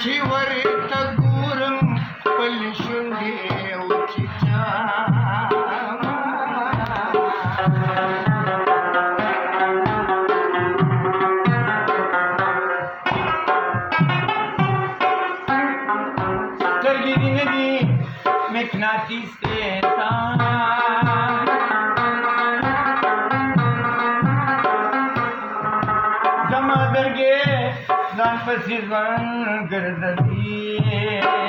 शिवरित गुरं पलिशुंडे उचिचा तरगिरी नदी मेघनाती से जमा दरगे जान पसी गर्दनी